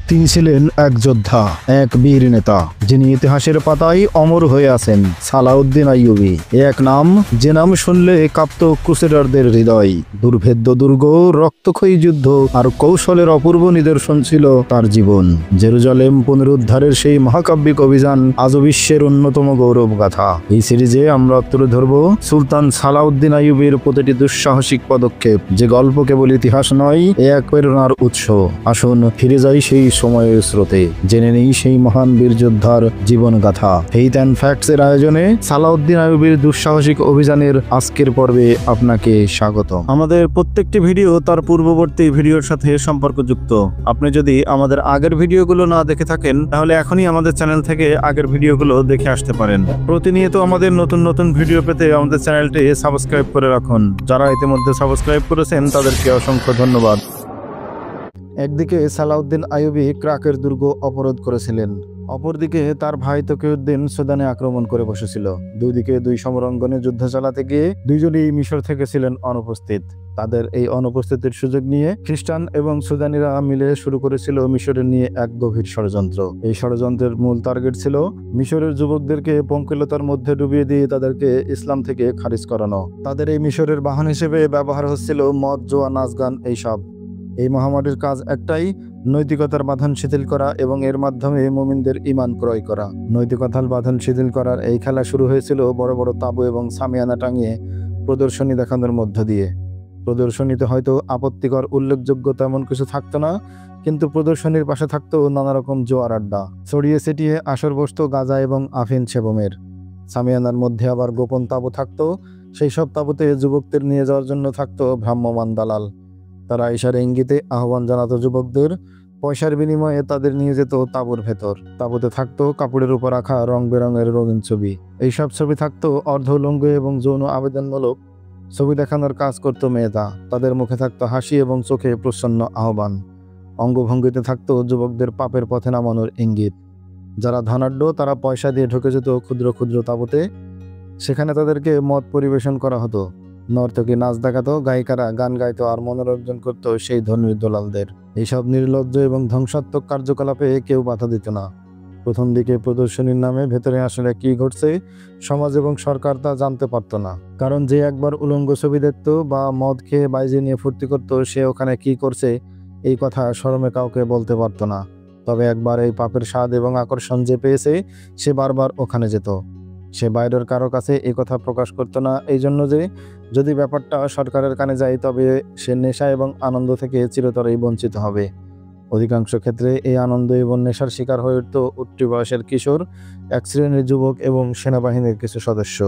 তিনি ছিলেন এক যোদ্ধা, এক বীর নেতা, যিনি ইতিহাসের পাতায় অমর হয়ে আছেন। সালাউদ্দিন আইয়ুবী এক নাম, যে নাম শুনলে কাঁপত ক্রুসেডারদের হৃদয়। দুর্ভেদ্য দুর্গ, রক্তক্ষয়ী যুদ্ধ আর কৌশলের অপূর্ব নিদর্শন ছিল তার জীবন। জেরুজালেম পুনরুদ্ধারের সেই মহাকাব্যিক অভিযান আজও বিশ্বের অন্যতম গৌরব গাথা। এই সিরিজে আমরা তুলে ধরব সুলতান সালাউদ্দিন আইয়ুবীর প্রতিটি দুঃসাহসিক পদক্ষেপ, যে গল্প কেবল ইতিহাস নয়, এক প্রেরণার উৎস। আসুন ফিরে যাই সেই সময়ের স্রোতে, জেনে নেই সেই মহান বীর যোদ্ধার জীবন গাথা। ফেইথ অ্যান্ড ফ্যাক্টস এর আয়োজনে সালাউদ্দিন আইয়ুবীর দুঃসাহসিক অভিযানের আজকের পর্বে আপনাকে স্বাগত। আমাদের প্রত্যেকটি ভিডিও তার পূর্ববর্তী ভিডিওর সাথে সম্পর্কযুক্ত। আপনি যদি আমাদের আগের ভিডিওগুলো না দেখে থাকেন, তাহলে এখনই আমাদের চ্যানেল থেকে আগের ভিডিওগুলো দেখে আসতে পারেন। প্রতিনিয়ত আমাদের নতুন নতুন ভিডিও পেতে আমাদের চ্যানেলটি সাবস্ক্রাইব করে রাখুন। যারা ইতিমধ্যে সাবস্ক্রাইব করেছেন তাদেরকে অসংখ্য ধন্যবাদ। একদিকে সালাউদ্দিন আইয়ুবী ক্রাকের দুর্গ অবরোধ করেছিলেন, অপরদিকে তার ভাই তকিউদ্দিন সুদানে আক্রমণ করে বসেছিল। দুই দিকে দুই সমরাঙ্গনে যুদ্ধ চালাতে গিয়ে দুইজনই মিশর থেকে ছিলেন অনুপস্থিত। তাদের এই অনুপস্থিতির সুযোগ নিয়ে খ্রিস্টান এবং সুদানিরা মিলে শুরু করেছিল মিশরের নিয়ে এক গভীর ষড়যন্ত্র। এই ষড়যন্ত্রের মূল টার্গেট ছিল মিশরের যুবকদেরকে পঙ্কিলতার মধ্যে ডুবিয়ে দিয়ে তাদেরকে ইসলাম থেকে খারিজ করানো। তাদের এই মিশরের বাহন হিসেবে ব্যবহার হচ্ছিল মদ, জোয়া, নাচ, গান, এইসব। এই মহামারীর কাজ একটাই, নৈতিকতার বাঁধন শিথিল করা এবং এর মাধ্যমে মুমিনদের ঈমান ক্রয় করা। নৈতিকতার বাঁধন শিথিল করার এই খেলা শুরু হয়েছিল বড় বড় তাঁবু এবং সামিয়ানা টাঙিয়ে প্রদর্শনী দেখানোর মধ্য দিয়ে। প্রদর্শনীতে হয়তো আপত্তিকর উল্লেখযোগ্য তেমন কিছু থাকতো না, কিন্তু প্রদর্শনীর পাশে থাকতো নানা রকম জোয়ার আড্ডা, ছড়িয়ে ছিটিয়ে আসর বসত গাঁজা এবং আফিন সেবনের। সামিয়ানার মধ্যে আবার গোপন তাঁবু থাকতো। সেই সব তাঁবুতে যুবকদের নিয়ে যাওয়ার জন্য থাকতো ভ্রাম্যমান দালাল। তারা ইশারা ইঙ্গিতে আহ্বান জানাতো যুবকদের, পয়সার বিনিময়ে তাদের নিয়ে যেত তাঁবুর ভেতর। তাঁবুতে থাকতো কাপড়ের উপর রাখা রং বেরঙের রঙিন ছবি। এইসব ছবি থাকতো অর্ধলঙ্গ এবং যৌন আবেদনমূলক ছবি দেখানোর কাজ করতো মেয়েটা। তাদের মুখে থাকতো হাসি এবং চোখে প্রসন্ন আহ্বান। অঙ্গভঙ্গিতে থাকতো যুবকদের পাপের পথে নামানোর ইঙ্গিত। যারা ধনাঢ্য তারা পয়সা দিয়ে ঢুকে যেত ক্ষুদ্র ক্ষুদ্র তাঁবুতে। সেখানে তাদেরকে মদ পরিবেশন করা হতো, নর্তকী নাচ দেখাতো, গায়িকারা গান গাইতো আর মনোরঞ্জন করত সেই ধর্মীয় দলালদের। এইসব নির্লজ্জ এবং ধ্বংসাত্মক কার্যকলাপে কেউ বাধা দিত না। প্রথম দিকে প্রদর্শনীর নামে ভেতরে আসলে কি ঘটছে সমাজ এবং সরকার তা জানতে পারত না, কারণ যে একবার উলঙ্গ ছবি দেখত বা মদ খেয়ে বাইরে নিয়ে ফুর্তি করত, সে ওখানে কি করছে এই কথা শরমে কাউকে বলতে পারত না। তবে একবার এই পাপের স্বাদ এবং আকর্ষণ যে পেয়েছে, সে বারবার ওখানে যেত। সে বাইরের কারো কাছে এই কথা প্রকাশ করত না, এই জন্য যে যদি ব্যাপারটা সরকারের কানে যায় তবে সে নেশা এবং আনন্দ থেকে চিরতরেই বঞ্চিত হবে। অধিকাংশ ক্ষেত্রে এই আনন্দ এবং নেশার শিকার হয়ে উঠত উঠতি বয়সের কিশোর, এক শ্রেণীর যুবক এবং সেনাবাহিনীর কিছু সদস্য।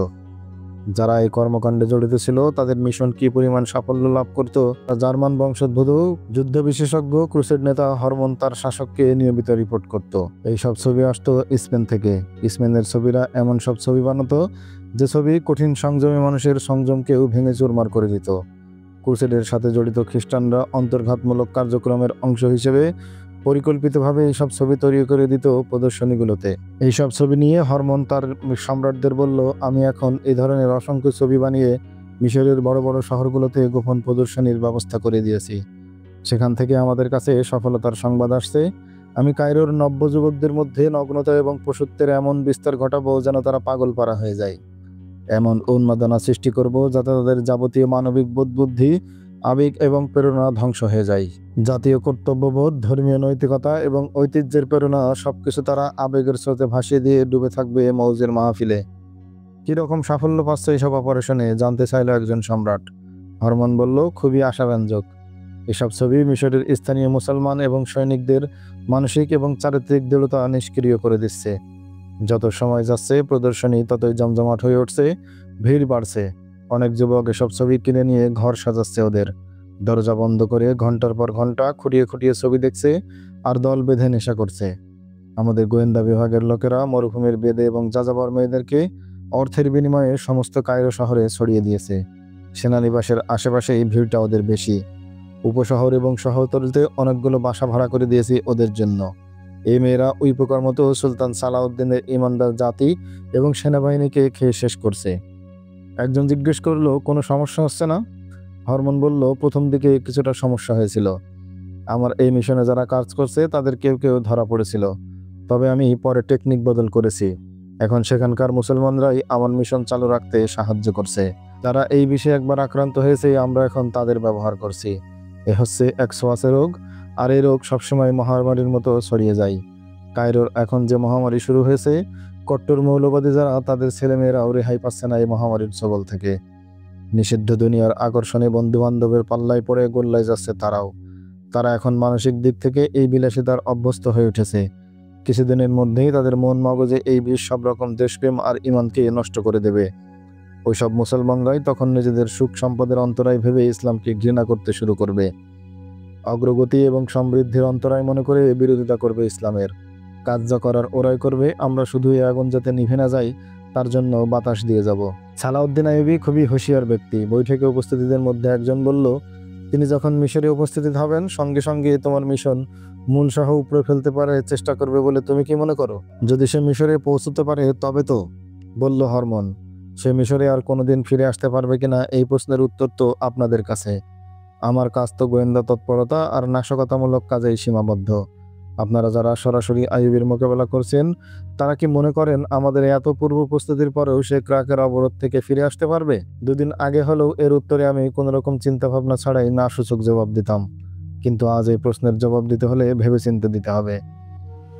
যারা এই কর্মকাণ্ডে জড়িত ছিল তাদের মিশন কি পরিমাণ সাফল্য লাভ করত তা জার্মান বংশোদ্ভূত যুদ্ধ বিশেষজ্ঞ ক্রুসেড নেতা হরমন তার শাসককে নিয়মিত রিপোর্ট করত। এই সব ছবি আসতো স্পেন থেকে। স্পেনের ছবিরা এমন সব ছবি বানাতো যে ছবি কঠিন সংযমী মানুষের সংযমকেও ভেঙে চুরমার করে দিত। ক্রুসেডের সাথে জড়িত খ্রিস্টানরা অন্তর্ঘাতমূলক কার্যক্রমের অংশ হিসেবে পরিকল্পিতভাবে এইসব ছবি তৈরি করে দিত প্রদর্শনীগুলোতে। এইসব ছবি নিয়ে হরমন তার সম্রাটদের বলল, আমি এখন এই ধরনের অসংখ্য ছবি বানিয়ে মিশরের বড় বড় শহরগুলোতে গোপন প্রদর্শনীর ব্যবস্থা করে দিয়েছি। সেখান থেকে আমাদের কাছে সফলতার সংবাদ আসছে। আমি কায়রোর নব্য যুবকদের মধ্যে নগ্নতা এবং পশুত্বের এমন বিস্তার ঘটাবো যেন তারা পাগল পারা হয়ে যায়। এমন উন্মাদনা সৃষ্টি করব যাতে তাদের যাবতীয় মানবিক বোধ, বুদ্ধি, আবেগ এবং প্রেরণা ধ্বংস হয়ে যায়। জাতীয় কর্তব্যবোধ, ধর্মীয় নৈতিকতা এবং ঐতিহ্যের প্রেরণা সবকিছু তারা আবেগের স্রোতে ভাসিয়ে দিয়ে ডুবে থাকবে মৌজের মাহফিলে। কিরকম সাফল্য পাচ্ছে এইসব অপারেশনে জানতে চাইল একজন সম্রাট। হরমন বলল, খুবই আশাব্যঞ্জক। এসব ছবি মিশরের স্থানীয় মুসলমান এবং সৈনিকদের মানসিক এবং চারিত্রিক দৃঢ়তা নিষ্ক্রিয় করে দিচ্ছে। যত সময় যাচ্ছে প্রদর্শনী ততই জমজমাট হয়ে উঠছে, ভিড় বাড়ছে। অনেক যুবক এসব ছবি কিনে নিয়ে ঘর সাজাচ্ছে ওদের। দরজা বন্ধ করে ঘন্টার পর ঘন্টা খুঁটিয়ে খুঁটিয়ে ছবি দেখছে আর দল বেঁধে নেশা করছে। আমাদের গোয়েন্দা বিভাগের লোকেরা মরুভূমির বেদে এবং যাযাবর মেয়েদেরকে অর্থের বিনিময়ে সমস্ত কায়রো শহরে ছড়িয়ে দিয়েছে। সেনানিবাসের আশেপাশেই ভিড়টা ওদের বেশি। উপশহর এবং শহরতলিতে অনেকগুলো বাসা ভাড়া করে দিয়েছি ওদের জন্য। এই মেয়েরা ওই প্রকার মতো সুলতান সালাউদ্দিনের ইমানদার জাতি এবং সেনাবাহিনীকে খেয়ে শেষ করছে। একজন জিজ্ঞেস করলো, কোনো সমস্যা হচ্ছে না? হরমন বলল, প্রথম দিকে কিছুটা সমস্যা হয়েছিল, আমার এই মিশনে যারা কাজ করছে তাদের কেউ কেউ ধরা পড়েছিল, তবে আমি পরে টেকনিক বদল করেছি। এখন সেখানকার মুসলমানরাই আমার মিশন চালু রাখতে সাহায্য করছে। তারা এই বিষয়ে একবার আক্রান্ত হয়েছে, আমরা এখন তাদের ব্যবহার করছি। এ হচ্ছে এক ছোঁয়াচে রোগ, আর এই রোগ সবসময় মহামারীর মতো ছড়িয়ে যায়। কায়রোর এখন যে মহামারী শুরু হয়েছে, কট্টর মৌলবাদী যারা তাদের ছেলেমেয়েরাও রেহাই পাচ্ছে না এই মহামারীর ছবল থেকে। নিষিদ্ধ দুনিয়ার আকর্ষণে বন্ধু বান্ধবের পাল্লায় পড়ে গোল্লায় যাচ্ছে তারা এখন মানসিক দিক থেকে এই বিলাসিতার অভ্যস্ত হয়ে উঠেছে। কিছুদিনের মধ্যেই তাদের মন মগজে এই বিষ সব রকম দেশপ্রেম আর ইমানকে নষ্ট করে দেবে। ওইসব মুসলমানরাই তখন নিজেদের সুখ সম্পদের অন্তরায় ভেবে ইসলামকে ঘৃণা করতে শুরু করবে। অগ্রগতি এবং সমৃদ্ধির অন্তরায় মনে করে বিরোধিতা করবে ইসলামের। কাজ যা করার ওরাই করবে, আমরা শুধু এই আগুন যাতে নিভে না যায় তার জন্য বাতাস দিয়ে যাব। সালাউদ্দিন আইয়ুবী খুবই হুঁশিয়ার ব্যক্তি। বৈঠকে উপস্থিতিদের মধ্যে একজন বলল, তিনি যখন মিশরে উপস্থিত হবেন সঙ্গে সঙ্গে তোমার মিশন মূলসহ উপড়ে ফেলতে পারে চেষ্টা করবে বলে তুমি কি মনে করো? যদি সে মিশরে পৌঁছতে পারে তবে তো, বলল হরমন। সে মিশরে আর কোনোদিন ফিরে আসতে পারবে কিনা এই প্রশ্নের উত্তর তো আপনাদের কাছে। আমার কাজ তো গোয়েন্দা তৎপরতা আর নাশকতামূলক কাজেই সীমাবদ্ধ। আপনারা যারা সরাসরি আইয়ুবীর মোকাবেলা করছেন তারা কি মনে করেন আমাদের এত পূর্ব প্রস্তুতির পরেও সে ক্রাকের অবরোধ থেকে ফিরে আসতে পারবে? দুদিন আগে হলেও এর উত্তরে আমি কোনোরকম চিন্তাভাবনা ছাড়াই না সূচক জবাব দিতাম, কিন্তু আজ এই প্রশ্নের জবাব দিতে হলে ভেবেচিন্তে দিতে হবে।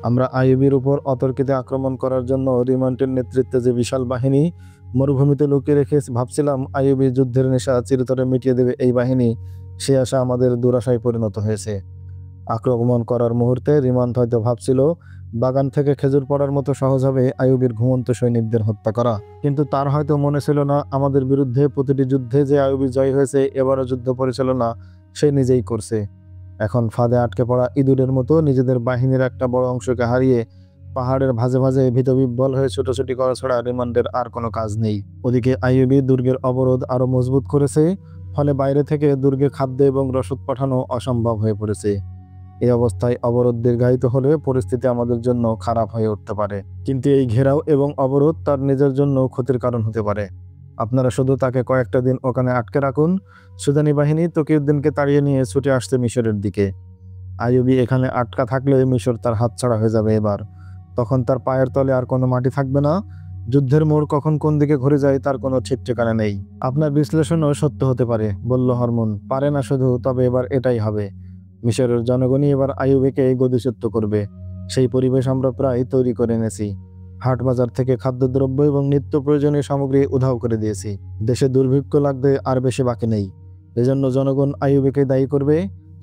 আমরা আইয়ুবীর উপর অতর্কিতে আক্রমণ করার জন্য রিমান্ডের নেতৃত্বে যে বিশাল বাহিনী মরুভূমিতে লুকিয়ে রেখে ভাবছিলাম আইয়ুবী যুদ্ধের নেশা চিরতরে মিটিয়ে দেবে এই বাহিনী, সে আশা আমাদের দুরাশায় পরিণত হয়েছে। আক্রমণ করার মুহূর্তে রিমান্ড হয়তো ভাবছিল বাগান থেকে খেজুর পড়ার মতো সহজ হবে আইয়ুবীর ঘুমন্ত সৈনিকদের হত্যা করা, কিন্তু তার হয়তো মনে ছিল না আমাদের বিরুদ্ধে প্রতিটি যুদ্ধে যে আইয়ুবী জয় হয়েছে এবারও যুদ্ধ পরিচালনা সে নিজেই করছে। এখন ফাঁদে আটকে পড়া ইঁদুরের মতো নিজেদের বাহিনীর একটা বড় অংশকে হারিয়ে পাহাড়ের ভাঁজে ভাঁজে ভীতবিহ্বল হয়ে ছোটাছুটি করা ছাড়া রিমান্ডের আর কোনো কাজ নেই। ওদিকে আইয়ুবী দুর্গের অবরোধ আরো মজবুত করেছে, ফলে বাইরে থেকে দুর্গে খাদ্য এবং রসদ পাঠানো অসম্ভব হয়ে পড়েছে। এই অবস্থায় অবরোধ দীর্ঘায়িত হলে পরিস্থিতি আমাদের জন্য খারাপ হয়ে উঠতে পারে, কিন্তু এই ঘেরাও এবং অবরোধ তার নিজের জন্য ক্ষতির কারণ হতে পারে। আপনারা শুধু তাকে কয়েকটা দিন ওখানে আটকে রাখুন। সুদানি বাহিনী তকিউদ্দিনকে তাড়িয়ে নিয়ে ছুটে আসছে মিশরের দিকে। আইয়ুবী এখানে আটকা থাকলে মিশর তার হাতছাড়া হয়ে যাবে এবার। তখন তার পায়ের তলে আর কোনো মাটি থাকবে না। যুদ্ধের মোড় কখন কোন দিকে ঘুরে যায় তার কোনো ঠিক ঠিকানা নেই। আপনার বিশ্লেষণও সত্য হতে পারে, বলল হরমোন। পারে না শুধু, তবে এবার এটাই হবে। মিশরের জনগণই এবার আইয়ুবীকে গদিচ্যুত করবে। সেই পরিবেশ আমরা প্রায় তৈরি করে এনেছি। হাট বাজার থেকে খাদ্যদ্রব্য এবং নিত্য প্রয়োজনীয় সামগ্রী উধাও করে দিয়েছি। দেশে দুর্ভিক্ষ লাগতে আর বেশি বাকি নেই। এজন্য জনগণ আইয়ুবীকে দায়ী করবে।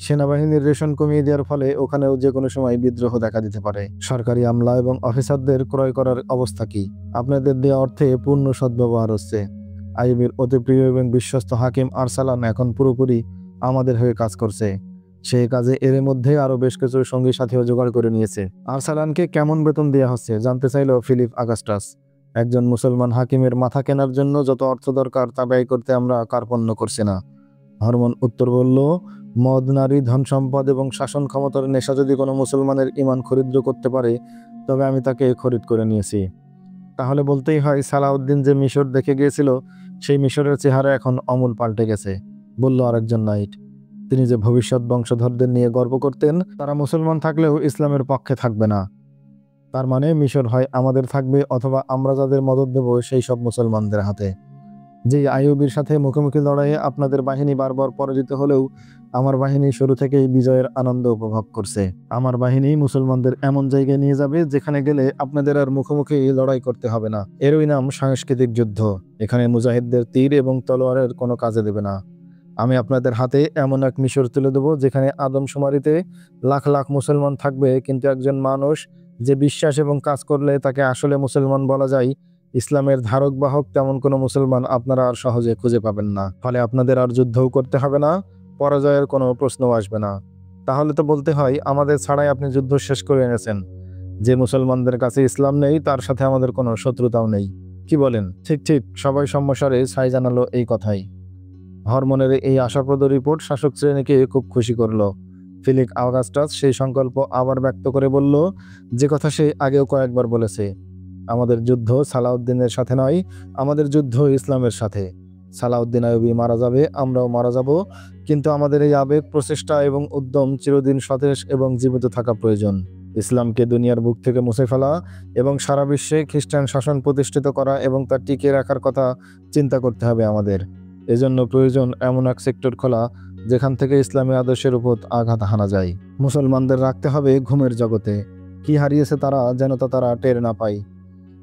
সেনাবাহিনীর রেশন কমিয়ে দেওয়ার ফলে ওখানেও যে কোনো সময় বিদ্রোহ দেখা দিতে পারে। সরকারি আমলা এবং অফিসারদের ক্রয় করার অবস্থা কি? আপনাদের দেওয়া অর্থে পূর্ণ সদ্ব্যবহার হচ্ছে। আইয়ুবীর অতি প্রিয় এবং বিশ্বস্ত হাকিম আরসালান এখন পুরোপুরি আমাদের হয়ে কাজ করছে। সেই কাজে এর মধ্যে আরো বেশ কিছু সঙ্গী সাথীও জোগাড় করে নিয়েছে। আরসালানকে কেমন বেতন দেওয়া হচ্ছে জানতে চাইল ফিলিপ আগাস্টাস। একজন মুসলমান হাকিমের মাথা কেনার জন্য যত অর্থ দরকার তা ব্যয় করতে আমরা কার্পণ্য করছি না। হরমোন উত্তর বলল, মদ, নারী, ধন সম্পদ এবং শাসন ক্ষমতার নেশা যদি কোনো মুসলমানের ঈমান খরিদ্র করতে পারে তবে আমি তাকে খরিদ করে নিয়েছি। তাহলে বলতেই হয় সালাউদ্দিন যে মিশর দেখে গিয়েছিল সেই মিশরের চেহারা এখন অমূল পাল্টে গেছে, বলল আরেকজন নাইট। তিনি যে ভবিষ্যৎ বংশধরদের নিয়ে গর্ব করতেন তারা মুসলমান থাকলেও ইসলামের পক্ষে থাকবে না। তার মানে মিশর হয় আমাদের থাকবে অথবা আমরা যাদের মদত দেব সেই সব মুসলমানদের হাতে। যে আইয়ুবীর সাথে মুখোমুখি লড়াইয়ে আপনাদের বাহিনী বারবার পরাজিত হলেও আমার বাহিনী শুরু থেকেই বিজয়ের আনন্দ উপভোগ করছে। আমার বাহিনী মুসলমানদের এমন জায়গায় নিয়ে যাবে যেখানে গেলে আপনাদের আর মুখোমুখি লড়াই করতে হবে না। এরই নাম সাংস্কৃতিক যুদ্ধ। এখানে মুজাহিদদের তীর এবং তলোয়ারের কোনো কাজে দেবে না। আমি আপনাদের হাতে এমন এক মিশর তুলে দেবো যেখানে আদমশুমারিতে লাখ লাখ মুসলমান থাকবে, কিন্তু একজন মানুষ যে বিশ্বাস এবং কাজ করলে তাকে আসলে মুসলমান বলা যায়, ইসলামের ধারক বাহক তেমন কোনো মুসলমান আপনারা আর সহজে খুঁজে পাবেন না। ফলে আপনাদের আর যুদ্ধও করতে হবে না, পরাজয়ের কোনো প্রশ্নও আসবে না। তাহলে তো বলতে হয় আমাদের ছাড়াই আপনি যুদ্ধ শেষ করে এনেছেন। যে মুসলমানদের কাছে ইসলাম নেই তার সাথে আমাদের কোনো শত্রুতাও নেই। কি বলেন? ঠিক ঠিক, সবাই সম্মসারে ছাই জানালো এই কথাই। হরমোনের এই আশাপ্রদ রিপোর্ট শাসক শ্রেণীকে খুব খুশি করলো। ফিলিপ আগাস্টাস সেই সংকল্প আবার ব্যক্ত করে বলল, যে কথা সে আগেও কয়েকবার বলেছে, আমাদের যুদ্ধ সালাউদ্দিনের সাথে নয়, আমাদের যুদ্ধ ইসলামের সাথে। সালাউদ্দিন আইয়ুবী মারা যাবে, আমরাও মারা যাব, কিন্তু আমাদের এই আবেগ, প্রচেষ্টা এবং উদ্যম চিরদিন সতেজ এবং জীবিত থাকা প্রয়োজন। ইসলামকে দুনিয়ার বুক থেকে মুছে ফেলা এবং সারা বিশ্বে খ্রিস্টান শাসন প্রতিষ্ঠিত করা এবং তা টিকিয়ে রাখার কথা চিন্তা করতে হবে আমাদের। এজন্য প্রয়োজন এমন এক সেক্টর খোলা যেখান থেকে ইসলামী আদর্শের উপর আঘাত হানা যায়। মুসলমানদের রাখতে হবে ঘুমের জগতে। কি হারিয়েছে তারা, যেন তা তারা টের না পায়।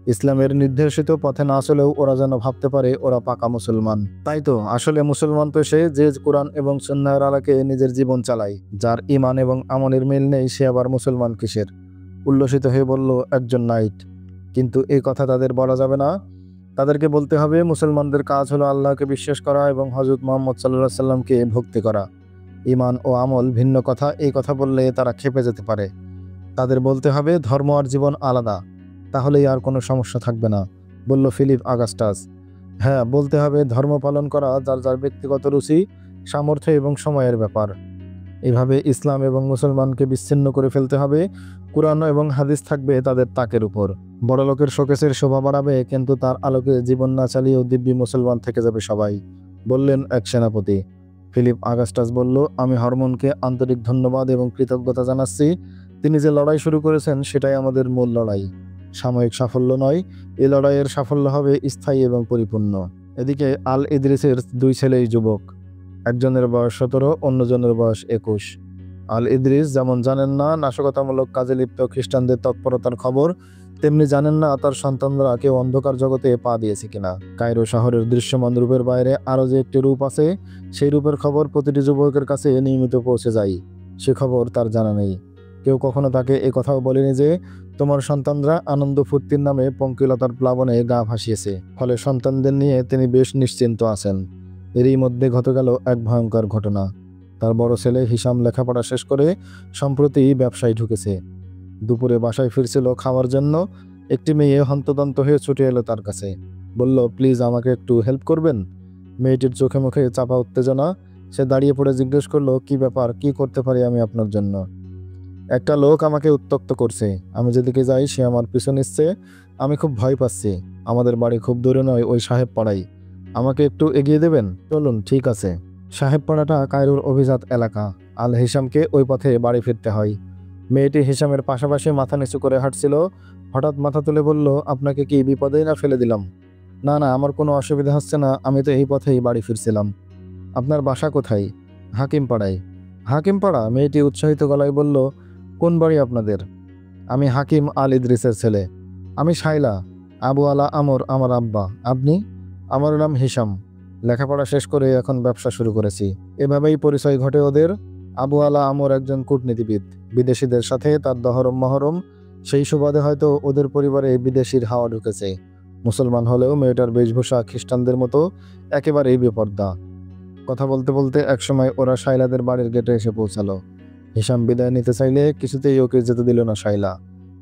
ইসলামের নির্দেশিত পথে না চলেও ওরা যেন ভাবতে পারে ওরা পাকা মুসলমান। তাই তো আসলে মুসলমান তো সে যে কোরআন এবং সুন্নাহর আলোকে নিজের জীবন চালায়। যার ঈমান এবং আমলের মিল নেই সে আবার মুসলমান কিসের? উল্লসিত হয়ে বলল একজন নাইট। কিন্তু এই কথা তাদের বলা যাবে না। তাদেরকে বলতে হবে মুসলমানদের কাজ হলো আল্লাহকে বিশ্বাস করা এবং হযরত মুহাম্মদ সাল্লাল্লাহু আলাইহি সাল্লামকে ভক্তি করা। ঈমান ও আমল ভিন্ন কথা, এই কথা বললে তারা ক্ষেপে যেতে পারে। তাদের বলতে হবে ধর্ম আর জীবন আলাদা, তাহলেই আর কোনো সমস্যা থাকবে না, বলল ফিলিপ আগাস্টাস। হ্যাঁ, বলতে হবে ধর্ম পালন করা যার যার ব্যক্তিগত রুচি, সামর্থ্য এবং সময়ের ব্যাপার। এভাবে ইসলাম এবং মুসলমানকে বিচ্ছিন্ন করে ফেলতে হবে। কুরআন এবং হাদিস থাকবে তাদের তাকের উপর। বড়লোকের শোকেসের শোভা বাড়াবে, কিন্তু তার আলোকে জীবন না চালিয়েও দিব্যি মুসলমান থেকে যাবে সবাই, বললেন এক সেনাপতি। ফিলিপ আগাস্টাস বলল, আমি হরমোনকে আন্তরিক ধন্যবাদ এবং কৃতজ্ঞতা জানাচ্ছি। তিনি যে লড়াই শুরু করেছেন সেটাই আমাদের মূল লড়াই, সাময়িক সাফল্য নয়। এই লড়াইয়ের সাফল্য হবে স্থায়ী এবং পরিপূর্ণ। এদিকে আল ইদ্রিসের দুই ছেলেই যুবক। একজনের বয়স 17, অন্যজনের বয়স 21। আল ইদ্রিস যেমন জানেন না নাশকতামূলক কাজে লিপ্ত খ্রিস্টানদের তৎপরতার খবর, তেমনি জানেন না তার সন্তানরা কেউ অন্ধকার জগতে পা দিয়েছে কিনা। কায়রো শহরের দৃশ্যমান রূপের বাইরে আরও যে একটি রূপ আছে, সেই রূপের খবর প্রতিটি যুবকের কাছে নিয়মিত পৌঁছে যায়। সে খবর তার জানা নেই। কেউ কখনো তাকে এ কথাও বলেনি যে তোমার সন্তানরা আনন্দ ফুর্তির নামে পঙ্কিলতার প্লাবনে গা ভাসিয়েছে। ফলে সন্তানদের নিয়ে তিনি বেশ নিশ্চিন্ত আছেন। এরই মধ্যে ঘটে গেল এক ভয়ঙ্কর ঘটনা। তার বড় ছেলে হিসাম লেখাপড়া শেষ করে সম্প্রতি ব্যবসায় ঢুকেছে। দুপুরে বাসায় ফিরছিল খাওয়ার জন্য। একটি মেয়ে হন্তদন্ত হয়ে ছুটে এলো তার কাছে, বলল, প্লিজ আমাকে একটু হেল্প করবেন। মেয়েটির চোখে মুখে চাপা উত্তেজনা। সে দাঁড়িয়ে পড়ে জিজ্ঞেস করলো, কি ব্যাপার, কি করতে পারি আমি আপনার জন্য? একটা লোক আমাকে উত্ত্যক্ত করছে, আমি যেদিকে যাই সে আমার পিছু নিচ্ছে, আমি খুব ভয় পাচ্ছি। আমাদের বাড়ি খুব দূরে নয়, ওই সাহেব পাড়াই। আমাকে একটু এগিয়ে দেবেন? চলুন, ঠিক আছে। সাহেব পাড়াটা কায়রোর অভিজাত এলাকা। আল হিসামকে ওই পথে বাড়ি ফিরতে হয়। মেয়েটি হিসামের পাশাপাশি মাথা নিচু করে হাঁটছিল। হঠাৎ মাথা তুলে বলল, আপনাকে কি বিপদেই না ফেলে দিলাম? না না, আমার কোনো অসুবিধা হচ্ছে না, আমি তো এই পথেই বাড়ি ফিরছিলাম। আপনার বাসা কোথায়? হাকিম পাড়ায়। হাকিম পাড়া? মেয়েটি উৎসাহিত গলায় বলল, কোন বাড়ি আপনাদের? আমি হাকিম আল ইদ্রিসের ছেলে। আমি শাইলা। আবু আলা আমর আমার আব্বা। আপনি? আমার নাম হিসাম। লেখাপড়া শেষ করে এখন ব্যবসা শুরু করেছি। এভাবেই পরিচয় ঘটে ওদের। আবু আলা আমর একজন কূটনীতিবিদ। বিদেশিদের সাথে তার দহরম মহরম, সেই সুবাদে হয়তো ওদের পরিবারে বিদেশির হাওয়া ঢুকেছে। মুসলমান হলেও মেয়েটার বেশভূষা খ্রিস্টানদের মতো একেবারেই বেপর্দা। কথা বলতে বলতে একসময় ওরা শাইলাদের বাড়ির গেটে এসে পৌঁছালো। হিসাম বিদায় নিতে চাইলে কিছুতেই ওকে যেতে দিল না শাইলা।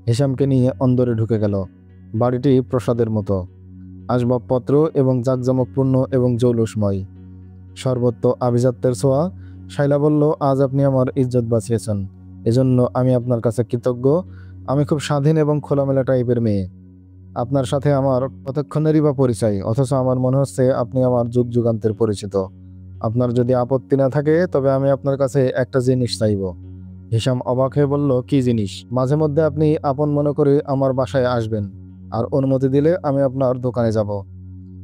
হিসামকে নিয়ে অন্দরে ঢুকে গেল। বাড়িটি প্রসাদের মতো, আসবাবপত্র এবং জাঁকজমকপূর্ণ এবং জৌলুসময়, সর্বত্র আভিজাত্যের ছোঁয়া। শাইলা বলল, আজ আপনি আমার ইজ্জত বাঁচিয়েছেন, এজন্য আমি আপনার কাছে কৃতজ্ঞ। আমি খুব স্বাধীন এবং খোলামেলা টাইপের মেয়ে। আপনার সাথে আমার কতক্ষণেরই বা পরিচয়, অথচ আমার মনে হচ্ছে আপনি আমার যুগ যুগান্তের পরিচিত। আপনার যদি আপত্তি না থাকে তবে আমি আপনার কাছে একটা জিনিস চাইব। হিসাম অবাক হয়ে বলল, কি জিনিস? মাঝে মধ্যে আপনি আপন মনে করে আমার বাসায় আসবেন, আর অনুমতি দিলে আমি আপনার দোকানে যাব।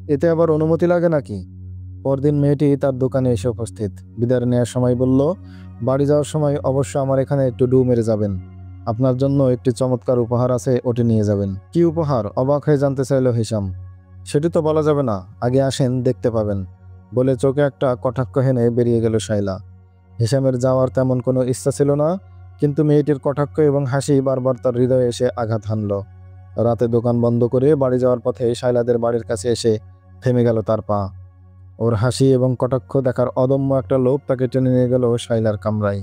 এতে আবার অনুমতি লাগে নাকি? পরদিন মেয়েটি তার দোকানে এসে উপস্থিত। বিদায় নেওয়ার সময় বলল, বাড়ি যাওয়ার সময় অবশ্য আমার এখানে একটু ডু মেরে যাবেন। আপনার জন্য একটি চমৎকার উপহার আছে, ওটি নিয়ে যাবেন। কি উপহার? অবাক হয়ে জানতে চাইল হিসাম। সেটি তো বলা যাবে না, আগে আসেন, দেখতে পাবেন, বলে চোখে একটা কটাক্ষ হেনে বেরিয়ে গেল শাইলা। হিসামের যাওয়ার তেমন কোনো ইচ্ছা ছিল না, কিন্তু মেয়েটির কটাক্ষ এবং হাসি বারবার তার হৃদয়ে এসে আঘাত হানল। রাতে দোকান বন্ধ করে বাড়ি যাওয়ার পথে শাইলাদের বাড়ির কাছে এসে থেমে গেল তার পা। ওর হাসি এবং কটাক্ষ দেখার অদম্য একটা লোভ তাকে টেনে নিয়ে গেল শাইলার কামরায়।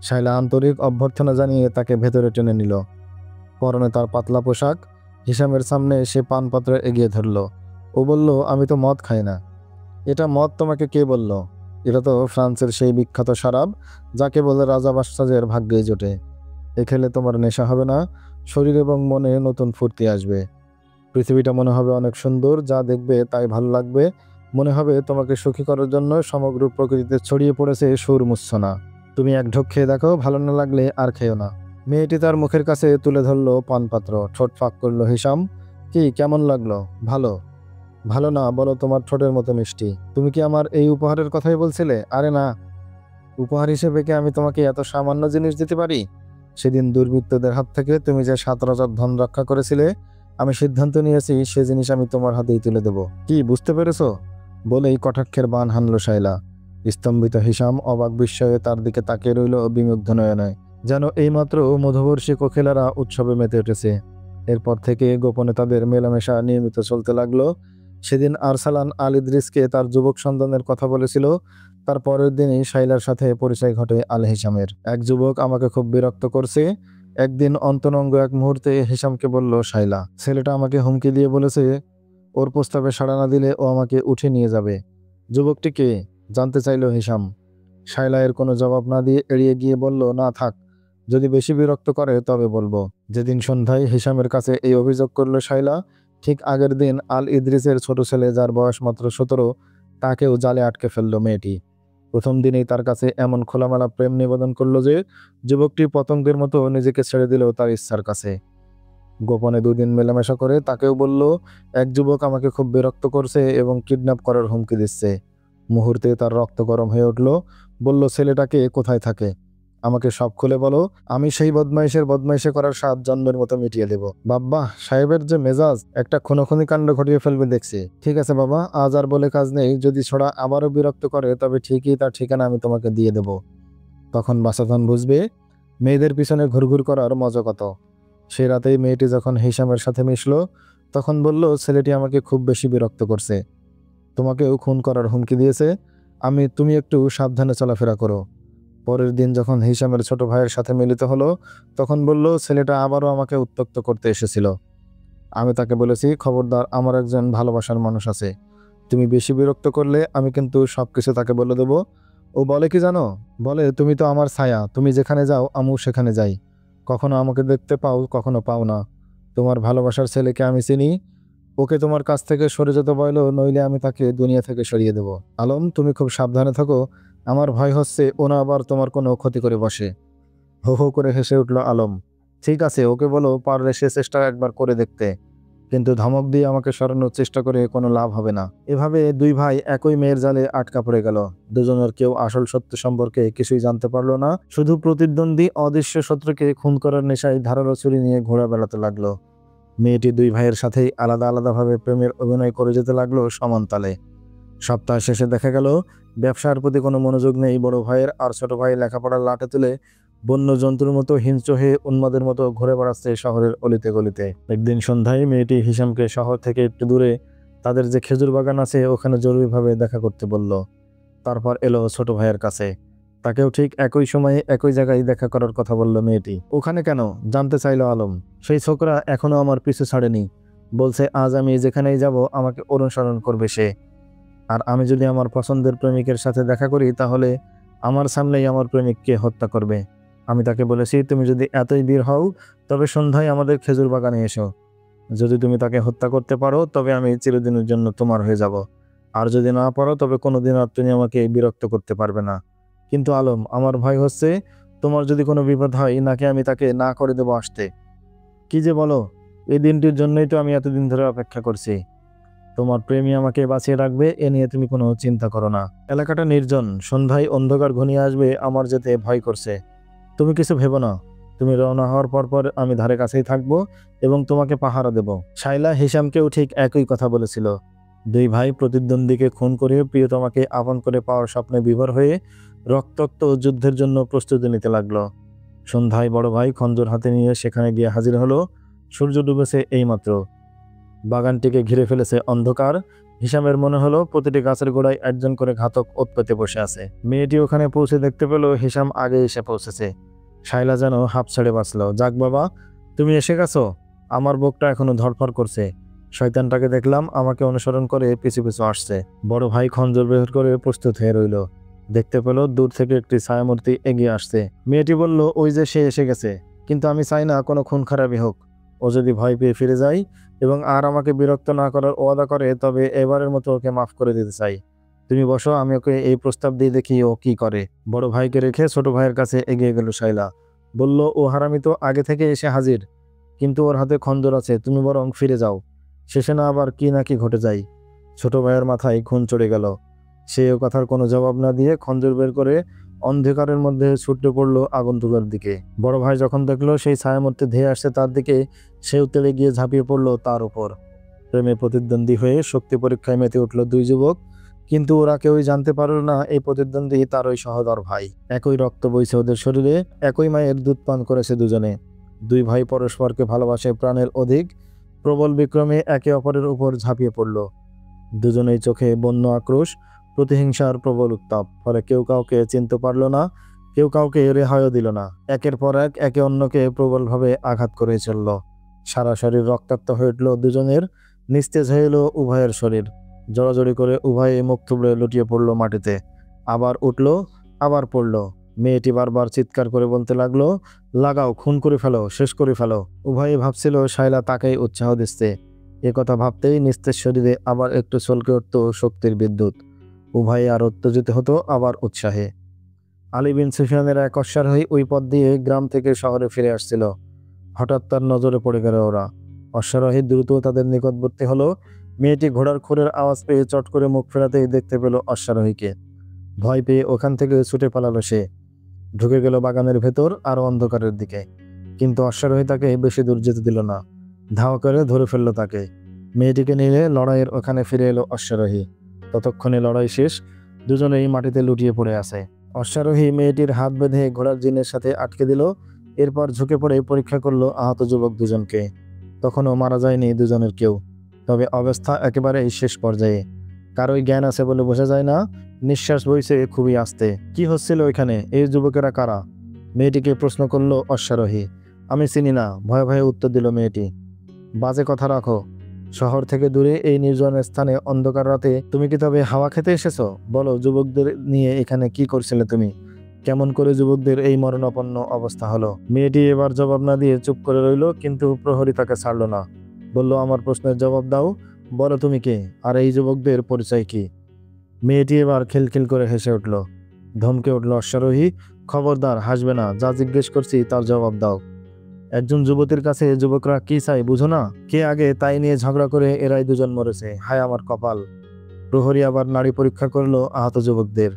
শাইলা আন্তরিক অভ্যর্থনা জানিয়ে তাকে ভেতরে টেনে নিল। পরনে তার পাতলা পোশাক। হিসামের সামনে সে পানপাত্র এগিয়ে ধরল। ও বলল, আমি তো মদ খাই না। এটা মদ তোমাকে কে বলল? এটা তো ফ্রান্সের সেই বিখ্যাত শরাব, যাকে বলে রাজা বাদশাহের ভাগ্যে জোটে। এ খেলে তোমার নেশা হবে না, শরীর এবং মনে নতুন ফুর্তি আসবে। পৃথিবীটা মনে হবে অনেক সুন্দর, যা দেখবে তাই ভালো লাগবে। মনে হবে তোমাকে সুখী করার জন্য সমগ্র প্রকৃতিতে ছড়িয়ে পড়েছে সুর মূর্ছনা। তুমি এক ঢোক খেয়ে দেখো, ভালো না লাগলে আর খেও না। মেয়েটি তার মুখের কাছে তুলে ধরলো পানপাত্র। ঠোঁট ফাঁক করলো হিসাম। কি, কেমন লাগলো? ভালো? ভালো না, বলো তোমার ঠোঁটের মতো মিষ্টি। তুমি কি আমার এই উপহারের কথাই বলছিলে? আরে না, উপহার হিসেবে কি আমি তোমাকে এত সামান্য জিনিস দিতে পারি? সেদিন দুর্বৃত্তদের হাত থেকে তুমি যে 7 রাজার ধন রক্ষা করেছিলে, আমি সিদ্ধান্ত নিয়েছি সে জিনিস আমি তোমার হাতেই তুলে দেব। কি, বুঝতে পেরেছো? বলেই কটাক্ষের বান হানল শায়লা। স্তম্ভিত হিসাম অবাক বিস্ময়ে তার দিকে তাকিয়ে রইল বিমুগ্ধ নয়নে, যেন এইমাত্র মধুবর্ষী কোকিলারা উৎসবে মেতে উঠেছে। এরপর থেকে গোপনে তাদের মেলামেশা নিয়মিত চলতে লাগলো। সেদিন আরসালান আল ইদ্রিসকে তার যুবক সন্তানের কথা বলেছিল। তার পরের দিনই শাইলার সাথে পরিচয় ঘটে আল হিসামের। এক যুবক আমাকে খুব বিরক্ত করছে, একদিন অন্তরঙ্গ এক মুহূর্তে হিসামকে বলল শাইলা। ছেলেটা আমাকে হুমকি দিয়ে বলেছে ওর প্রস্তাবে সাড়া না দিলে ও আমাকে উঠে নিয়ে যাবে। যুবকটি কে? জানতে চাইল হিসাম। শাইলা এর কোনো জবাব না দিয়ে এড়িয়ে গিয়ে বলল, না থাক, যদি বেশি বিরক্ত করে তবে বলবো। যেদিন সন্ধ্যায় হিসামের কাছে এই অভিযোগ করলো শাইলা, ঠিক আগের দিন আল ইদ্রিসের ছোট ছেলে, যার বয়স মাত্র 17, তাকেও জালে আটকে ফেলল মেয়েটি। প্রথম দিনেই তার কাছে এমন খোলামেলা প্রেম নিবেদন করলো যে যুবকটি পতঙ্গের মতো নিজেকে ছেড়ে দিল তার ইচ্ছার কাছে। গোপনে 2 দিন মেলামেশা করে তাকেও বলল, এক যুবক আমাকে খুব বিরক্ত করছে এবং কিডন্যাপ করার হুমকি দিচ্ছে। মুহূর্তে তার রক্ত গরম হয়ে উঠল। বলল, ছেলেটাকে কোথায় থাকে? আমাকে সব খুলে বলো, আমি সেই বদমাইশের বদমাইশি করার 7 জন্মের মতো মিটিয়ে দেব। বাবা সাহেবের যে মেজাজ, একটা খুনোখুনি কাণ্ড ঘটিয়ে ফেলবে দেখছি। ঠিক আছে বাবা, আজ আর বলে কাজ নেই, যদি ছোড়া আবারও বিরক্ত করে তবে ঠিকই তার ঠিকানা আমি তোমাকে দিয়ে দেব। তখন বাসাধন বুঝবে মেয়েদের পিছনে ঘুরঘুর করার মজা কত। সে রাতেই মেয়েটি যখন হিসামের সাথে মিশলো, তখন বলল, ছেলেটি আমাকে খুব বেশি বিরক্ত করছে, তোমাকেও খুন করার হুমকি দিয়েছে, তুমি একটু সাবধানে চলাফেরা করো। পরের দিন যখন হিসামের ছোট ভাইয়ের সাথে মিলিত হলো, তখন বলল, ছেলেটা আবারও আমাকে উত্ত্যক্ত করতে এসেছিল। আমি তাকে বলেছি, খবরদার, আমার একজন ভালোবাসার মানুষ আছে, তুমি বেশি বিরক্ত করলে আমি কিন্তু সবকিছু তাকে বলে দেব। ও বলে কি জানো? বলে, তুমি তো আমার ছায়া, তুমি যেখানে যাও আমিও সেখানে যাই, কখনো আমাকে দেখতে পাও, কখনো পাও না। তোমার ভালোবাসার ছেলেকে আমি চিনি, ওকে তোমার কাছ থেকে সরে যেতে বলো, নইলে আমি তাকে দুনিয়া থেকে সরিয়ে দেব। আলম, তুমি খুব সাবধানে থাকো, আমার ভয় হচ্ছে ও না আবার তোমার কোনো ক্ষতি করে বসে। হো হো করে হেসে উঠল আলম। ঠিক আছে, ওকে বলো পারলে সে চেষ্টা একবার করে দেখতে, কিন্তু ধমক দিয়ে আমাকে সরানোর চেষ্টা করে কোনো লাভ হবে না। এভাবে 2 ভাই একই মেয়ের জালে আটকা পড়ে গেল। দুজনের কেউ আসল সত্য সম্পর্কে কিছুই জানতে পারলো না, শুধু প্রতিদ্বন্দ্বী অদৃশ্য শত্রুকে খুন করার নেশায় ধারালো ছুরি নিয়ে ঘোরা বেড়াতে লাগলো। মেয়েটি 2 ভাইয়ের সাথেই আলাদা আলাদাভাবে প্রেমের অভিনয় করে যেতে লাগলো সমান তালে। সপ্তাহ শেষে দেখা গেল ব্যবসার প্রতি কোনো মনোযোগ নেই বড় ভাইয়ের, আর ছোট ভাই লেখাপড়ার লাটে তুলে বন্য জন্তুর মতো হিংস্র হয়ে উন্মাদের মতো ঘুরে বেড়াচ্ছে শহরের অলিতে গলিতে। একদিন সন্ধ্যায় মেয়েটি হিসামকে শহর থেকে একটু দূরে তাদের যে খেজুর বাগান আছে ওখানে জরুরিভাবে দেখা করতে বলল। তারপর এলো ছোট ভাইয়ের কাছে, তাকেও ঠিক একই সময়ে একই জায়গায় দেখা করার কথা বলল মেয়েটি। ওখানে কেন? জানতে চাইল আলম। সেই ছোকরা এখনো আমার পিছু ছাড়েনি, বলছে আজ আমি যেখানেই যাব আমাকে অনুসরণ করবে সে, আর আমি যদি আমার পছন্দের প্রেমিকের সাথে দেখা করি তাহলে আমার সামনেই আমার প্রেমিককে হত্যা করবে। আমি তাকে বলেছি, তুমি যদি এতই বীর হও তবে সন্ধ্যায় আমাদের খেজুর বাগানে এসো। যদি তুমি তাকে হত্যা করতে পারো তবে আমি চিরদিনের জন্য তোমার হয়ে যাব, আর যদি না পারো তবে কোনোদিন আর তুমি আমাকে বিরক্ত করতে পারবে না। কিন্তু আলম, আমার ভয় হচ্ছে তোমার যদি কোনো বিপদ হয় নাকি আমি তাকে না করে দেবো আসতে। কি যে বলো, এই দিনটির জন্যই তো আমি এতদিন ধরে অপেক্ষা করছি। তোমার প্রেমী আমাকে বাঁচিয়ে রাখবে, এ নিয়ে তুমি কোনো চিন্তা করো না। এলাকাটা নির্জন, সন্ধ্যায় অন্ধকার ঘনিয়ে আসবে, আমার যেতে ভয় করছে। তুমি কিছু ভেবো না, তুমি রওনা হওয়ার পর আমি ধারে কাছেই থাকবো এবং তোমাকে পাহারা দেব। শাইলা হিসামকেও ঠিক একই কথা বলেছিল। 2 ভাই প্রতিদ্বন্দ্বীকে খুন করে প্রিয়তমাকে আপন করে পাওয়ার স্বপ্নে বিভোর হয়ে রক্তাক্ত যুদ্ধের জন্য প্রস্তুতি নিতে লাগলো। সন্ধ্যায় বড় ভাই খঞ্জর হাতে নিয়ে সেখানে গিয়ে হাজির হলো। সূর্য ডুবেছে এইমাত্র। বাগানটিকে ঘিরে ফেলেছে অন্ধকার। হিসামের মনে হলো প্রতিটি গাছের গোড়ায় একজন করে ঘাতক ওত পেতে বসে আছে। মেয়েটি ওখানে পৌঁছে দেখতে পেল হিসাম আগে এসে পৌঁছেছে। শাইলা যেন হাঁপ ছেড়ে বাঁচল। যাক বাবা, তুমি এসে গেছো। আমার বুকটা এখনো ধড়ফড় করছে। শয়তানটাকে দেখলাম আমাকে অনুসরণ করে পিছু পিছু আসছে। বড় ভাই খঞ্জর বের করে প্রস্তুত হয়ে রইল। দেখতে পেল দূর থেকে একটি ছায়ামূর্তি এগিয়ে আসছে। মেয়েটি বলল, ওই যে সে এসে গেছে, কিন্তু আমি চাই না কোনো খুন খারাপই হোক। ও যদি ভয় পেয়ে ফিরে যায় এবং আর আমাকে বিরক্ত না করার ওয়াদা করে, তবে এবারের মতো ওকে মাফ করে দিতে চাই। তুমি বসো, আমি ওকে এই প্রস্তাব দিয়ে দেখি ও কি করে। বড় ভাইকে রেখে ছোট ভাইয়ের কাছে এগিয়ে গেল শাইলা। বলল, ও হারামি তো আগে থেকে এসে হাজির, কিন্তু ওর হাতে খঞ্জর আছে, তুমি বরং ফিরে যাও, শেষে না আবার কি না কি ঘটে যায়। ছোট ভাইয়ের মাথায় খুন চড়ে গেল। সে ও কথার কোনো জবাব না দিয়ে খঞ্জর বের করে অন্ধকারের মধ্যে ছুটে পড়লো আগন্তুকের দিকে। বড় ভাই যখন দেখলো সেই ছায়ামূর্তি ধেয়ে আসছে তার দিকে, সেও তেড়ে গিয়ে ঝাঁপিয়ে পড়লো তার উপর। প্রেমে প্রতিদ্বন্দ্বী হয়ে শক্তি পরীক্ষায় মেতে উঠল দুই যুবক, কিন্তু ওরা কেউই জানতে পারল না এই প্রতিদ্বন্দ্বী তার ওই সহোদর ভাই। একই রক্ত বইছে ওদের শরীরে, একই মায়ের দুধ পান করেছে দুজনে। দুই ভাই পরস্পরকে ভালোবাসে প্রাণের অধিক। প্রবল বিক্রমে একে অপরের উপর ঝাঁপিয়ে পড়ল। দুজনেই চোখে বন্য আক্রোশ, প্রতিহিংসার প্রবল উত্তাপ। ফলে কেউ কাউকে চিনতে পারল না, কেউ কাউকে রেহাইও দিল না। একের পর এক একে অন্যকে প্রবলভাবে আঘাত করে চলল। সারা শরীর রক্তাক্ত হয়ে উঠল দুজনের, নিস্তেজ হয়ে এলো উভয়ের শরীর। জড়াজড়ি করে উভয়ে মুখ থুবড়ে লুটিয়ে পড়ল মাটিতে। আবার উঠল, আবার পড়ল। মেয়েটি বারবার চিৎকার করে বলতে লাগলো, লাগাও, খুন করে ফেলো, শেষ করে ফেলো। উভয়ে ভাবছিল শাইলা তাকেই উৎসাহ দিচ্ছে। এ কথা ভাবতেই নিস্তেজ শরীরে আবার একটু চলকে উঠত শক্তির বিদ্যুৎ। উভয়ে আর উত্তেজিত হতো, আবার উৎসাহে। আলী বিন সুফিয়ানের এক অশ্বারোহী ওই পথ দিয়ে গ্রাম থেকে শহরে ফিরে আসছিল। হঠাৎ তার নজরে পড়ে গেল ওরা। অশ্বারোহী দ্রুত তাদের নিকটবর্তী হলো। মেয়েটি ঘোড়ার খুরের আওয়াজ পেয়ে চট করে মুখ ফেরাতেই দেখতে পেল অশ্বারোহীকে। ভয় পেয়ে ওখান থেকে ছুটে পালালো সে। ঢুকে গেল বাগানের ভেতর আরো অন্ধকারের দিকে। কিন্তু অশ্বারোহী তাকে বেশি দূর যেতে দিল না, ধাওয়া করে ধরে ফেললো তাকে। মেয়েটিকে নিয়ে লড়াইয়ের ওখানে ফিরে এলো অশ্বারোহী। ততক্ষণে লড়াই শেষ, দুজনেই মাটিতে লুটিয়ে পড়ে আছে। অশ্বারোহী মেয়েটির হাত বেঁধে ঘোড়ার জিনের সাথে আটকে দিল। এরপর ঝুঁকে পড়ে পরীক্ষা করলো আহত যুবক দুজনকে। তখনও মারা যায়নি দুজনের কেউ, তবে অবস্থা একেবারেই শেষ পর্যায়ে। কারোই জ্ঞান আছে বলে বোঝা যায় না, নিঃশ্বাস বইছে খুবই আস্তে। কি হচ্ছিল ওইখানে, এই যুবকেরা কারা? মেয়েটিকে প্রশ্ন করলো অশ্বারোহী। আমি চিনি না, ভয়ে ভয়ে উত্তর দিল মেয়েটি। বাজে কথা রাখো, শহর থেকে দূরে এই নির্জন স্থানে অন্ধকার রাতে তুমি কি তবে হাওয়া খেতে এসেছো? বলো, যুবকদের নিয়ে এখানে কি করছিলে তুমি? কেমন করে যুবকদের এই মরণাপন্ন অবস্থা হলো? মেয়েটি এবার জবাব না দিয়ে চুপ করে রইল, কিন্তু প্রহরী তাকে ছাড়ল না। বলল, আমার প্রশ্নের জবাব দাও, বলো তুমি কে, আর এই যুবকদের পরিচয় কি? মেয়েটি এবার খিলখিল করে হেসে উঠল। ধমকে উঠল অশ্বারোহী, খবরদার, হাসবে না, যা জিজ্ঞেস করছি তার জবাব দাও। একজন যুবতীর কাছে যুবকরা কি চাই বুঝো না? কে আগে তাই নিয়ে ঝগড়া করে এরাই দুজন মরেছে, হায় আমার কপাল। প্রহরী আবার নাড়ি পরীক্ষা করলো আহত যুবকদের।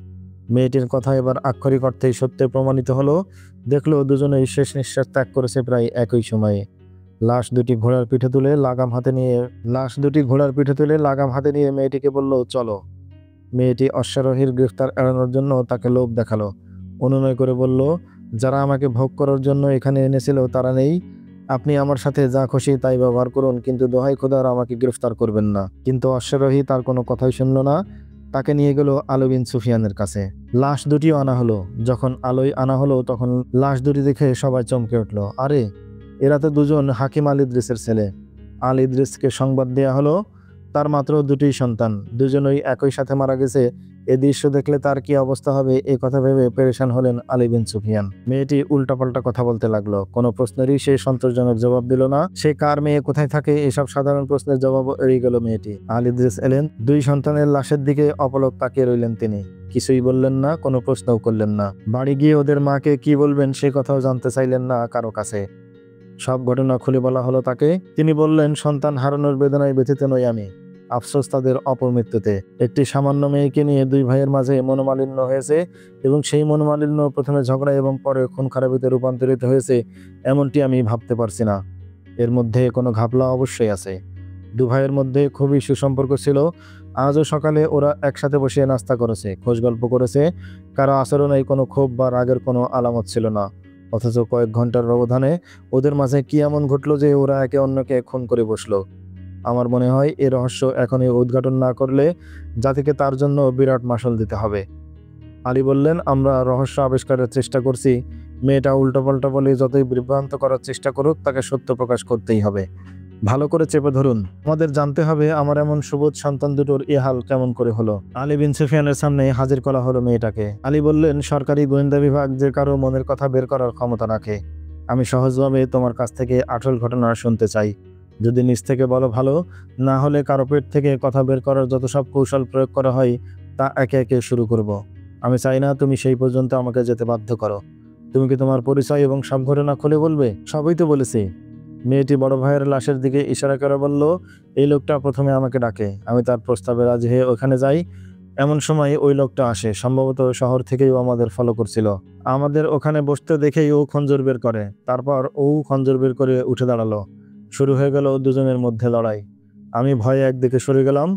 মেয়েটির কথা এবার আক্ষরিক অর্থেই সত্যে প্রমাণিত হলো। দেখলো দুজনেই শেষ নিঃশ্বাস ত্যাগ করেছে প্রায় একই সময়ে। লাশ দুটি ঘোড়ার পিঠে তুলে লাগাম হাতে নিয়ে মেয়েটিকে বলল, চলো। মেয়েটি অশ্বারোহীর গ্রেফতার এড়ানোর জন্য তাকে লোভ দেখালো। অনুনয় করে বলল, যারা আমাকে ভোগ করার জন্য এখানে এনেছিল তারা নেই। আপনি আমার সাথে যা খুশি তাই ব্যবহার করুন, কিন্তু দোহাই খোদার আমাকে গ্রেফতার করবেন না। কিন্তু অশ্বারোহী তার কোনো কথাই শুনল না। তাকে নিয়ে গেল আলী বিন সুফিয়ানের কাছে। লাশ দুটিও আনা হলো। যখন আলোয় আনা হলো তখন লাশ দুটি দেখে সবাই চমকে উঠল। আরে, এরা তো দুজন হাকিম আল ইদ্রিসের ছেলে। আল ইদ্রিসকে সংবাদ দেয়া হলো তার মাত্র দুটি সন্তান, দুজনই একই সাথে মারা গেছে। এ দৃশ্য দেখলে তার কি অবস্থা হবে, এ কথা ভেবে পেরেশান হলেন আলী বিন সুফিয়ান। মেয়েটি উল্টাপাল্টা কথা বলতে লাগলো। কোনো প্রশ্নেরই সে সন্তোষজনক জবাব দিল না। সে কার মেয়ে, কোথায় থাকে, এসব সাধারণ প্রশ্নের জবাব এড়িয়ে গেল মেয়েটি। আল ইদ্রিস এলেন। দুই সন্তানের লাশের দিকে অপলক তাকিয়ে রইলেন তিনি। কিছুই বললেন না, কোনো প্রশ্নও করলেন না। বাড়ি গিয়ে ওদের মাকে কি বলবেন সে কথাও জানতে চাইলেন না কারো কাছে। সব ঘটনা খুলে বলা হলো তাকে। তিনি বললেন, সন্তান হারানোর বেদনায় ব্যথিত নই আমি, আফসোস তাদের অপমৃত্যুতে। একটি সামান্য মেয়েকে নিয়ে দুই ভাইয়ের মাঝে মনোমালিন্য হয়েছে, এবং সেই মনোমালিন্য প্রথমে ঝগড়া এবং পরে খুন খারাপিতে রূপান্তরিত হয়েছে, এমনটি আমি ভাবতে পারছি না। এর মধ্যে কোনো ঘাপলা অবশ্যই আছে। দু ভাইয়ের মধ্যে খুবই সুসম্পর্ক ছিল। আজও সকালে ওরা একসাথে বসে নাস্তা করেছে, খোঁজ গল্প করেছে। কারো আচরণেই কোনো ক্ষোভ বা রাগের কোনো আলামত ছিল না। অথচ কয়েক ঘন্টার ব্যবধানে ওদের মাঝে কি এমন ঘটলো যে ওরা একে অন্যকে খুন করে বসলো? আমার মনে হয় এ রহস্য এখনই উদ্ঘাটন না করলে জাতিকে তার জন্য বিরাট মাশুল দিতে হবে। আলী বললেন, আমরা রহস্য আবিষ্কারের চেষ্টা করছি। মেয়েটা উল্টোপাল্টা বলে যতই বিভ্রান্ত করার চেষ্টা করুক, তাকে সত্য প্রকাশ করতেই হবে। ভালো করে চেপে ধরুন, আমাদের জানতে হবে আমার এমন সুবোধ সন্তান দুটোর এ হাল কেমন করে হলো। আলী বিন সুফিয়ানের সামনে হাজির করা হলো মেয়েটাকে। আলী বললেন, সরকারি গোয়েন্দা বিভাগ যে কারো মনের কথা বের করার ক্ষমতা রাখে। আমি সহজভাবে তোমার কাছ থেকে আসল ঘটনা শুনতে চাই। যদি নিজ থেকে বলো ভালো, না হলে কারো পেট থেকে কথা বের করার যত সব কৌশল প্রয়োগ করা হয় তা একে একে শুরু করব। আমি চাই না তুমি সেই পর্যন্ত আমাকে যেতে বাধ্য করো। তুমি কি তোমার পরিচয় এবং সব ঘটনা খুলে বলবে? সবই তো বলেছি। মেয়েটি বড় ভাইয়ের লাশের দিকে ইশারা করে বলল, এই লোকটা প্রথমে আমাকে ডাকে। আমি তার প্রস্তাবে রাজি হয়ে ওখানে যাই। এমন সময় ওই লোকটা আসে, সম্ভবত শহর থেকেই ও আমাদের ফলো করছিল। আমাদের ওখানে বসতে দেখেই ও খঞ্জর বের করে। তারপর ও খঞ্জর বের করে উঠে দাঁড়ালো। শুরু হয়ে গেল দুজনের মধ্যে লড়াই। আমি ভয়ে একদিকে সরে গেলাম।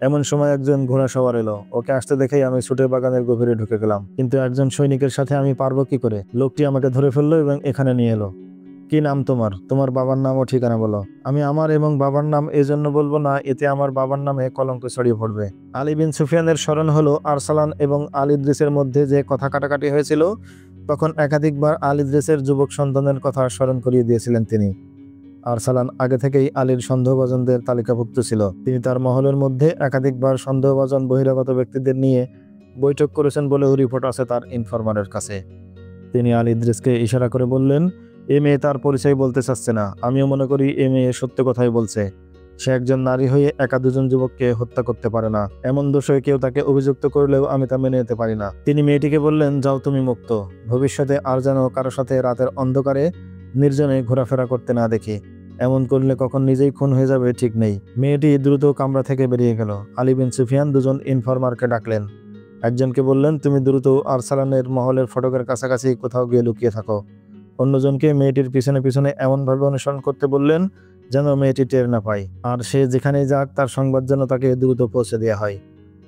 এমন সময় একজন ঘোড়া সওয়ার এলো। ওকে আসতে দেখেই আমি ছুটে বাগানের গভীরে ঢুকে গেলাম। কিন্তু একজন সৈনিকের সাথে আমি পারবো কি করে? লোকটি আমাকে ধরে ফেললো এবং এখানে নিয়ে এলো। কি নাম তোমার? তোমার বাবার নাম ও ঠিকানা বলো। আমি আমার এবং বাবার নাম এজন্য বলবো না, এতে আমার বাবার নামে কলঙ্ক ছড়িয়ে পড়বে। আলী বিন সুফিয়ানের স্মরণ হলো আরসালান এবং আল ইদ্রিসের মধ্যে যে কথা কাটাকাটি হয়েছিল। তখন একাধিকবার আল ইদ্রিসের যুবক সন্তানের কথা স্মরণ করিয়ে দিয়েছিলেন তিনি। আরসালান আগে থেকেই আলীর সন্দেহভাজনদের তালিকাভুক্ত ছিল। তিনি তার মহলের মধ্যে একাধিকবার সন্দেহভাজন বহিরাগত ব্যক্তিদের নিয়ে বৈঠক করেছেন বলেও রিপোর্ট আছে তার ইনফরমারের কাছে। তিনি আল ইদ্রিসকে ইশারা করে বললেন, এ মেয়ে তার পরিচয় বলতে চাচ্ছে না। আমিও মনে করি এ মেয়ে সত্য কথাই বলছে। সে একজন নারী হয়ে একা দুজন যুবককে হত্যা করতে পারে না। এমন দোষে কেউ তাকে অভিযুক্ত করলেও আমি তা মেনে নিতে পারি না। তিনি মেয়েটিকে বললেন, যাও, তুমি মুক্ত। ভবিষ্যতে আর যেন কারো সাথে রাতের অন্ধকারে নির্জনে ঘোরাফেরা করতে না দেখি। এমন করলে কখন নিজেই খুন হয়ে যাবে ঠিক নেই। মেয়েটি দ্রুত কামরা থেকে বেরিয়ে গেল। আলী বিন সুফিয়ান দুজন ইনফরমারকে ডাকলেন। একজনকে বললেন, তুমি দ্রুত আরসালানের মহলের ফটকের কাছাকাছি কোথাও গিয়ে লুকিয়ে থাকো। অন্যজনকে মেয়েটির পিছনে পিছনে এমনভাবে অনুসরণ করতে বললেন যেন মেয়েটি টের না পায়, আর সে যেখানেই যাক তার সংবাদ যেন তাকে দ্রুত পৌঁছে দেওয়া হয়।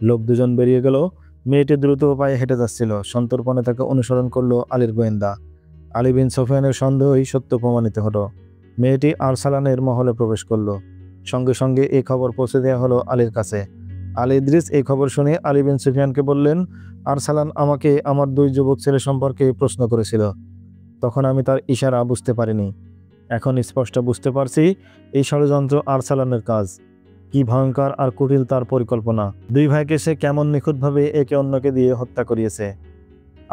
লোক দুজন বেরিয়ে গেল। মেয়েটি দ্রুত পায়ে হেঁটে যাচ্ছিল। সন্তর্পণে তাকে অনুসরণ করলো আলীর গোয়েন্দা। আলী বিন সুফিয়ানের সন্দেহই সত্য প্রমাণিত হলো। মেয়েটি আরসালানের মহলে প্রবেশ করলো। সঙ্গে সঙ্গে এই খবর পৌঁছে দেওয়া হলো আলীর কাছে। আল ইদ্রিস এই খবর শুনে আলী বিন সুফিয়ানকে বললেন, আরসালান আমাকে আমার দুই যুবক ছেলে সম্পর্কে প্রশ্ন করেছিল। তখন আমি তার ইশারা বুঝতে পারিনি। এখন স্পষ্ট বুঝতে পারছি এই ষড়যন্ত্র আরসালানের কাজ। কি ভয়ঙ্কর আর কুটিল তার পরিকল্পনা! দুই ভাইকে সে কেমন নিখুঁতভাবে একে অন্যকে দিয়ে হত্যা করিয়েছে।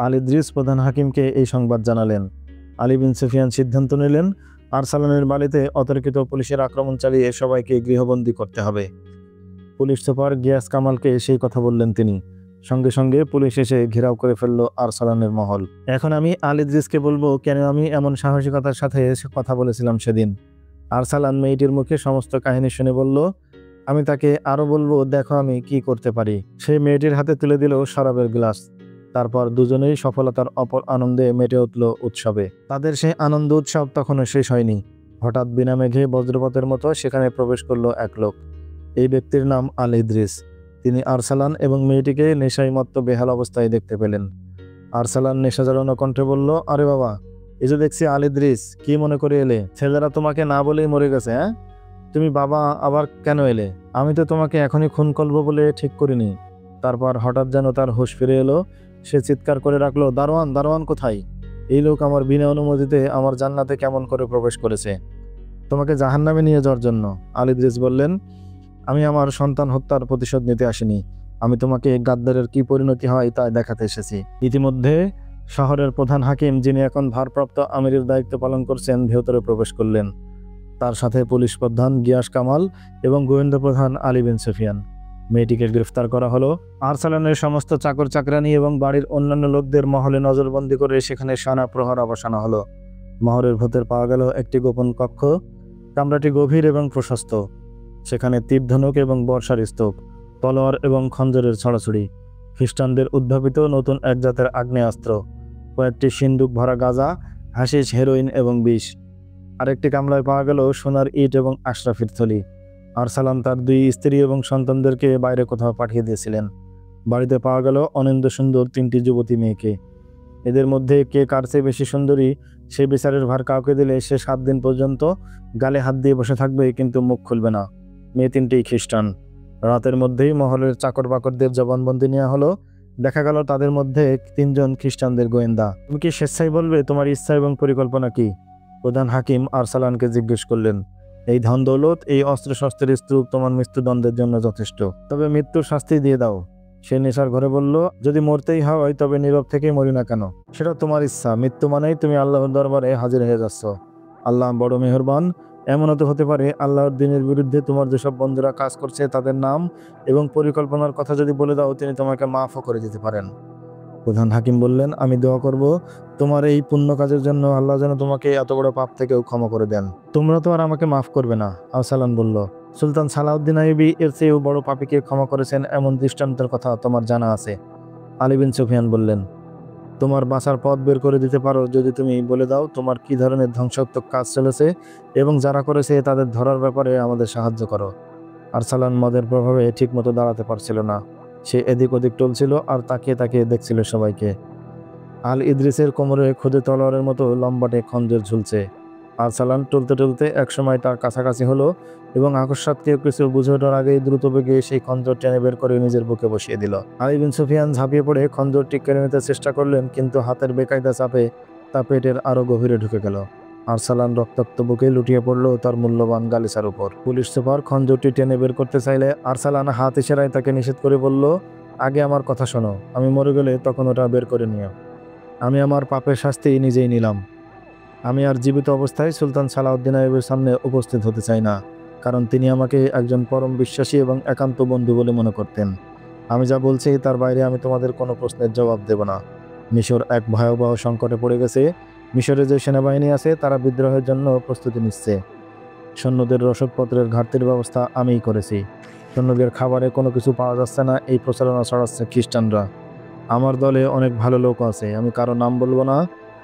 আল ইদ্রিস প্রধান হাকিমকে এই সংবাদ জানালেন। আলী বিন সুফিয়ান সিদ্ধান্ত নিলেন, আরসালানের বাড়িতে অতর্কিত পুলিশের আক্রমণ চালিয়ে সবাইকে গৃহবন্দী করতে হবে। পুলিশ সুপার গিয়াস কামালকে সেই কথা বললেন তিনি। সঙ্গে সঙ্গে পুলিশ এসে ঘেরাও করে ফেলল আরসালানের মহল। এখন আমি আল ইদ্রিসকে বলবো কেন আমি এমন সাহসিকতার সাথে কথা বলেছিলাম সেদিন। আরসালান মেয়েটির মুখে সমস্ত কাহিনী শুনে বলল, আমি তাকে আরো বলবো, দেখো আমি কি করতে পারি। সে মেয়েটির হাতে তুলে দিল শরাবের গ্লাস। তারপর দুজনেই সফলতার অপর আনন্দে মেতে উঠল উৎসবে। তাদের সেই আনন্দ উৎসব তখনও শেষ হয়নি। হঠাৎ বিনা মেঘে বজ্রপাতের মতো সেখানে প্রবেশ করলো এক লোক। এই ব্যক্তির নাম আল ইদ্রিস। তিনি আরসালান এবং মেয়েটিকে নেশায় মত্ত বেহাল অবস্থায় দেখতে পেলেন। আরসালান নেশা জড়ানো কণ্ঠে বলল, আরে বাবা, এই যে দেখছি আল ইদ্রিস, কি মনে করে এলে? ছেলেরা তোমাকে না বলেই মরে গেছে, হ্যাঁ? তুমি বাবা আবার কেন এলে? আমি তো তোমাকে এখনই খুন করবো বলে ঠিক করিনি। তারপর হঠাৎ যেন তার হুঁশ ফিরে এলো। সে চিৎকার করে রাখলো, দারোয়ান, দারোয়ান কোথায়? এই লোক আমার বিনা অনুমতিতে আমার জান্নাতে কেমন করে প্রবেশ করেছে? তোমাকে জাহান্নামে নিয়ে যাওয়ার জন্য। আল ইদ্রিস বললেন, আমি আমার সন্তান হত্যার প্রতিশোধ নিতে আসিনি। আমি তোমাকে গাদ্দারের কি পরিণতি হয় তা দেখাতে এসেছি। ইতিমধ্যে শহরের প্রধান হাকিম, যিনি এখন ভারপ্রাপ্ত আমিরের দায়িত্ব পালন করছেন, ভেতরে প্রবেশ করলেন। তার সাথে পুলিশ প্রধান গিয়াস কামাল এবং গোয়েন্দা প্রধান আলী বিন সুফিয়ান। মেয়েটিকে গ্রেফতার করা হলো। আরসালানের সমস্ত চাকর চাকরানি এবং বাড়ির অন্যান্য লোকদের মহলে নজরবন্দি করে সেখানে সানা প্রহরা বসানো হলো। মহলের ভেতর পাওয়া গেল একটি গোপন কক্ষ। কামরাটি গভীর এবং প্রশস্ত। সেখানে তীরধনুক এবং বর্ষার স্তূপ, তলোয়ার এবং খঞ্জরের ছড়াছড়ি, খ্রিস্টানদের উদ্ভাবিত নতুন এক জাতের আগ্নেয়াস্ত্র, কয়েকটি সিন্দুক ভরা গাঁজা, হাসিস, হেরোইন এবং বিষ। আরেকটি কামরায় পাওয়া গেল সোনার ইট এবং আশরাফির থলি। আরসালান তার দুই স্ত্রী এবং সন্তানদেরকে বাইরে কোথাও পাঠিয়ে দিয়েছিলেন। বাড়িতে পাওয়া গেল অনিন্দ সুন্দর 3টি যুবতী মেয়েকে। এদের মধ্যে কে কার চেয়ে বেশি সুন্দরী সে বিচারের ভার কাউকে দিলে সে 7 দিন পর্যন্ত গালে হাত দিয়ে বসে থাকবে, কিন্তু মুখ খুলবে না। মেয়ে 3টিই খ্রিস্টান। রাতের মধ্যেই মহলের চাকর বাকরদের জবানবন্দি নেওয়া হলো। দেখা গেল তাদের মধ্যে 3 জন খ্রিস্টানদের গোয়েন্দা। তুমি কি স্বেচ্ছায় বলবে তোমার ইচ্ছা এবং পরিকল্পনা কি? প্রধান হাকিম আরসালানকে জিজ্ঞেস করলেন। এই ধন দৌলত, এই অস্ত্র শস্ত্রের স্তূপ তোমার মৃত্যুদণ্ডের জন্য যথেষ্ট। তবে মৃত্যুর শাস্তি দিয়ে দাও। সে নেশার ঘরে বলল, যদি মরতেই হয় তবে নীরব থেকেই মরি না কেন? সেটা তোমার ইচ্ছা, মৃত্যু মানেই তুমি আল্লাহর দরবারে হাজির হয়ে যাচ্ছ। আল্লাহ বড় মেহেরবান। এমনও তো হতে পারে আল্লাহর দিনের বিরুদ্ধে তোমার যেসব বন্ধুরা কাজ করছে তাদের নাম এবং পরিকল্পনার কথা যদি বলে দাও, তিনি তোমাকে মাফও করে দিতে পারেন। প্রধান হাকিম বললেন, আমি দোয়া করব তোমার এই পুণ্য কাজের জন্য আল্লাহ যেন তোমাকে এত বড় পাপ থেকেও ক্ষমা করে দেন। তোমরা তো আর আমাকে মাফ করবে না। আরসালান বলল, সুলতান সালাউদ্দিন আইয়ুবী এর চেয়েও বড় পাপীকে ক্ষমা করেছেন এমন দৃষ্টান্তের কথা তোমার জানা আছে? আলী বিন সুফিয়ান বললেন, তোমার বাঁচার পথ বের করে দিতে পারো যদি তুমি বলে দাও তোমার কি ধরনের ধ্বংসাত্মক কাজ চলেছে এবং যারা করেছে তাদের ধরার ব্যাপারে আমাদের সাহায্য করো। আরসালান মদের প্রভাবে ঠিকমতো দাঁড়াতে পারছিল না। সে এদিক ওদিক টলছিল আর তাকিয়ে তাকিয়ে দেখছিল সবাইকে। আল ইদ্রিসের কোমরে খুদে তলোয়ারের মতো লম্বাটে খঞ্জর ঝুলছে। আরসালান টলতে টলতে একসময় তার কাছাকাছি হলো এবং আকস্মাৎ কিছু বুঝে ওঠার আগেই দ্রুত বেগে সেই খঞ্জর টেনে বের করে নিজের বুকে বসিয়ে দিল। আলী বিন সুফিয়ান ঝাঁপিয়ে পড়ে খঞ্জরটি কেড়ে নিতে চেষ্টা করলেন, কিন্তু হাতের বেকায়দা চাপে তা পেটের আরো গভীরে ঢুকে গেল। আরসালান রক্তাক্ত বুকে লুটিয়ে পড়ল তার মূল্যবান গালিচার উপর। পুলিশ সুপার খঞ্জরটি টেনে বের করতে চাইলে আরসালান হাত ইশারায় তাকে নিষেধ করে বলল, আগে আমার কথা শোনো, আমি মরে গেলে তখন ওটা বের করে নিও। আমি আমার পাপের শাস্তি নিজেই নিলাম। আমি আর জীবিত অবস্থায় সুলতান সালাউদ্দিন আইয়ুবের সামনে উপস্থিত হতে চাই না, কারণ তিনি আমাকে একজন পরম বিশ্বাসী এবং একান্ত বন্ধু বলে মনে করতেন। আমি যা বলছি তার বাইরে আমি তোমাদের কোনো প্রশ্নের জবাব দেব না। মিশর এক ভয়াবহ সংকটে পড়ে গেছে। মিশরে যে সেনাবাহিনী আছে তারা বিদ্রোহের জন্য প্রস্তুতি নিচ্ছে। সৈন্যদের রসদপত্রের ঘাটতির ব্যবস্থা আমিই করেছি। সৈন্যদের খাবারে কোনো কিছু পাওয়া যাচ্ছে না, এই প্রচারণা ছড়াচ্ছে খ্রিস্টানরা। আমার দলে অনেক ভালো লোক আছে, আমি কারো নাম বলবো না।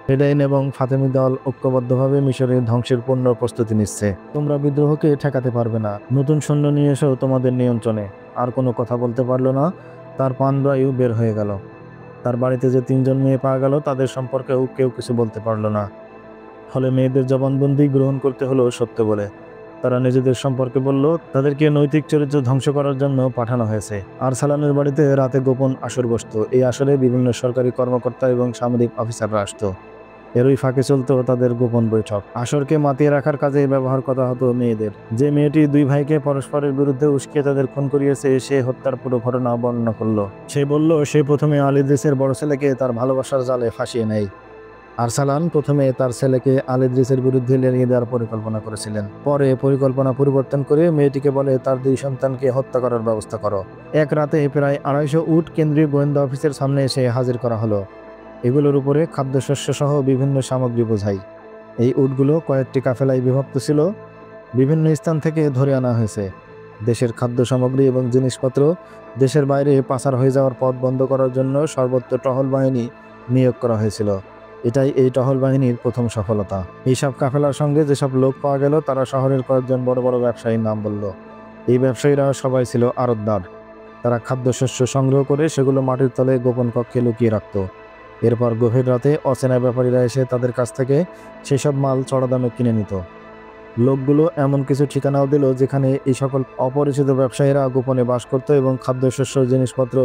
হেডাইন এবং ফাতেমি দল ঐক্যবদ্ধভাবে মিশরের ধ্বংসের পূর্ণ প্রস্তুতি নিচ্ছে। তোমরা বিদ্রোহকে ঠেকাতে পারবে না। নতুন সৈন্য নিয়ে এসো তোমাদের নিয়ন্ত্রণে। আর কোনো কথা বলতে পারল না। তার প্রাণবায়ু বের হয়ে গেল। তার বাড়িতে যে 3 জন মেয়ে পাওয়া গেল তাদের সম্পর্কেও কেউ কিছু বলতে পারল না। ফলে মেয়েদের জবানবন্দি গ্রহণ করতে হলো সত্য বলে। তারা নিজেদের সম্পর্কে বলল তাদেরকে নৈতিক চরিত্র ধ্বংস করার জন্য পাঠানো হয়েছে। আরসালানের বাড়িতে রাতে গোপন আসর বসত। এই আসরে বিভিন্ন সরকারি কর্মকর্তা এবং সামরিক অফিসাররা আসতো। এরই ফাঁকে চলতো তাদের গোপন বৈঠক। আসরকে মাতিয়ে রাখার কাজে ব্যবহার করা হতো মেয়েদের। যে মেয়েটি 2 ভাইকে পরস্পরের বিরুদ্ধে উস্কিয়ে তাদের খুন করিয়েছে সে হত্যার পুরো ঘটনা বর্ণনা করলো। সে বলল সে প্রথমে আল ইদ্রিসের বড় ছেলেকে তার ভালোবাসার জালে ফাঁসিয়ে নেয়। আরসালান প্রথমে তার ছেলেকে আল ইদ্রিসের বিরুদ্ধে লেলিয়ে দেওয়ার পরিকল্পনা করেছিলেন। পরে পরিকল্পনা পরিবর্তন করে মেয়েটিকে বলে তার 2 সন্তানকে হত্যা করার ব্যবস্থা করো। এক রাতে প্রায় 250 উট কেন্দ্রীয় গোয়েন্দা অফিসের সামনে এসে হাজির করা হলো। এগুলোর উপরে খাদ্যশস্য সহ বিভিন্ন সামগ্রী বোঝাই। এই উটগুলো কয়েকটি কাফেলায় বিভক্ত ছিল। বিভিন্ন স্থান থেকে ধরে আনা হয়েছে। দেশের খাদ্য সামগ্রী এবং জিনিসপত্র দেশের বাইরে পাচার হয়ে যাওয়ার পথ বন্ধ করার জন্য সর্বত্র টহল বাহিনী নিয়োগ করা হয়েছিল। এটাই এই টহল বাহিনীর প্রথম সফলতা। এইসব কাফেলার সঙ্গে যেসব লোক পাওয়া গেল তারা শহরের কয়েকজন বড় বড় ব্যবসায়ীর নাম বলল। এই ব্যবসায়ীরা সবাই ছিল আড়তদার। তারা খাদ্যশস্য সংগ্রহ করে সেগুলো মাটির তলে গোপন কক্ষে লুকিয়ে রাখত। এরপর গভীর রাতে অচেনা ব্যাপারীরা এসে তাদের কাছ থেকে সেসব মাল চড়া দামে কিনে নিত। লোকগুলো এমন কিছু ঠিকানাও দিল যেখানে এই সকল অপরিচিত ব্যবসায়ীরা গোপনে বাস করত এবং খাদ্যশস্য জিনিসপত্র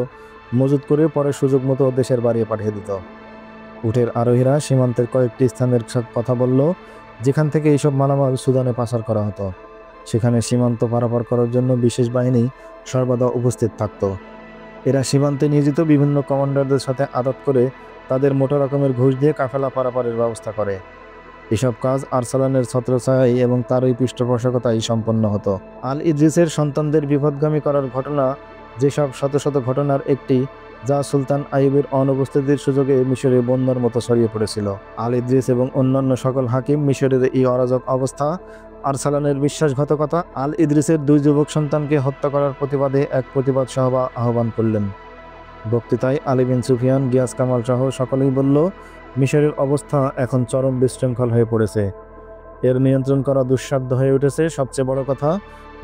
মজুত করে পরে সুযোগ মতো দেশের বাইরে পাঠিয়ে দিত। উটের আরোহীরা সীমান্তের কয়েকটি স্থানের কথা বলল যেখান থেকে এইসব মালামাল সুদানে পাচার করা হতো। সেখানে সীমান্ত পারাপার করার জন্য বিশেষ বাহিনী সর্বদা উপস্থিত থাকত। এরা সীমান্তে নিয়োজিত বিভিন্ন কমান্ডারদের সাথে আদত করে তাদের মোটা রকমের ঘুষ দিয়ে কাফেলা পারাপারের ব্যবস্থা করে। এসব কাজ আরসালানের ছত্রছায়ায় এবং তারই পৃষ্ঠপোষকতায় সম্পন্ন হতো। আল ইদ্রিসের সন্তানদের বিপদগামী করার ঘটনা যেসব শত শত ঘটনার একটি, যা সুলতান আইয়ুবের অনুপস্থিতির সুযোগে মিশরে বন্যার মতো ছড়িয়ে পড়েছিল। আল ইদ্রিস এবং অন্যান্য সকল হাকিম মিশরের এই অরাজক অবস্থা, আরসালানের বিশ্বাসঘাতকতা, আল ইদ্রিসের 2 যুবক সন্তানকে হত্যা করার প্রতিবাদে এক প্রতিবাদ সভা আহ্বান করলেন। বক্তৃতায় আলী বিন সুফিয়ান, গিয়াস কামাল সহ সকলেই বলল, মিশরের অবস্থা এখন চরম বিশৃঙ্খল হয়ে পড়েছে। এর নিয়ন্ত্রণ করা দুঃসাধ্য হয়ে উঠেছে। সবচেয়ে বড় কথা,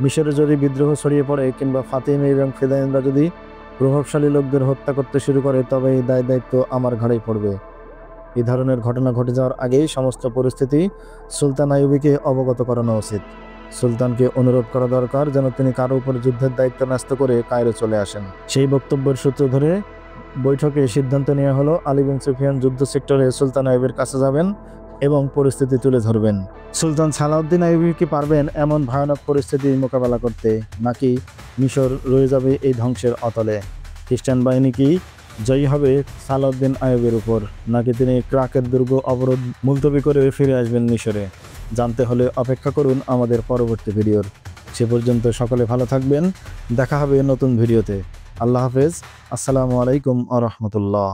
মিশরে যদি বিদ্রোহ ছড়িয়ে পড়ে কিংবা ফাতিমি এবং ফিদাইনরা যদি প্রভাবশালী লোকদের হত্যা করতে শুরু করে তবে এই দায়িত্ব আমার ঘাড়েই পড়বে। এই ধরনের ঘটনা ঘটে যাওয়ার আগেই সমস্ত পরিস্থিতি সুলতান আইয়ুবীকে অবগত করানো উচিত। সুলতানকে অনুরোধ করা দরকার যেন তিনি কারো উপর যুদ্ধের দায়িত্ব ন্যস্ত করে কায়রো চলে আসেন। সেই বক্তব্যের সূত্র ধরে বৈঠকে সিদ্ধান্ত নেওয়া হলো আলী বিন সুফিয়ান যুদ্ধ সেক্টরে সুলতান আইয়ুবের কাছে যাবেন এবং পরিস্থিতি তুলে ধরবেন। সুলতান সালাউদ্দিন আইয়ুবী কি পারবেন এমন ভয়ানক পরিস্থিতির মোকাবেলা করতে, নাকি মিশর রয়ে যাবে এই ধ্বংসের অতলে? খ্রিস্টান বাহিনী কি জয়ী হবে সালাউদ্দিন আইয়ুবের উপর, নাকি তিনি ক্রাকের দুর্গ অবরোধ মুলতবি করে ফিরে আসবেন মিশরে? জানতে হলে অপেক্ষা করুন আমাদের পরবর্তী ভিডিওর। সে পর্যন্ত সকলে ভালো থাকবেন, দেখা হবে নতুন ভিডিওতে। আল্লাহ হাফেজ, আসসালামু আলাইকুম আ রহমতুল্লাহ।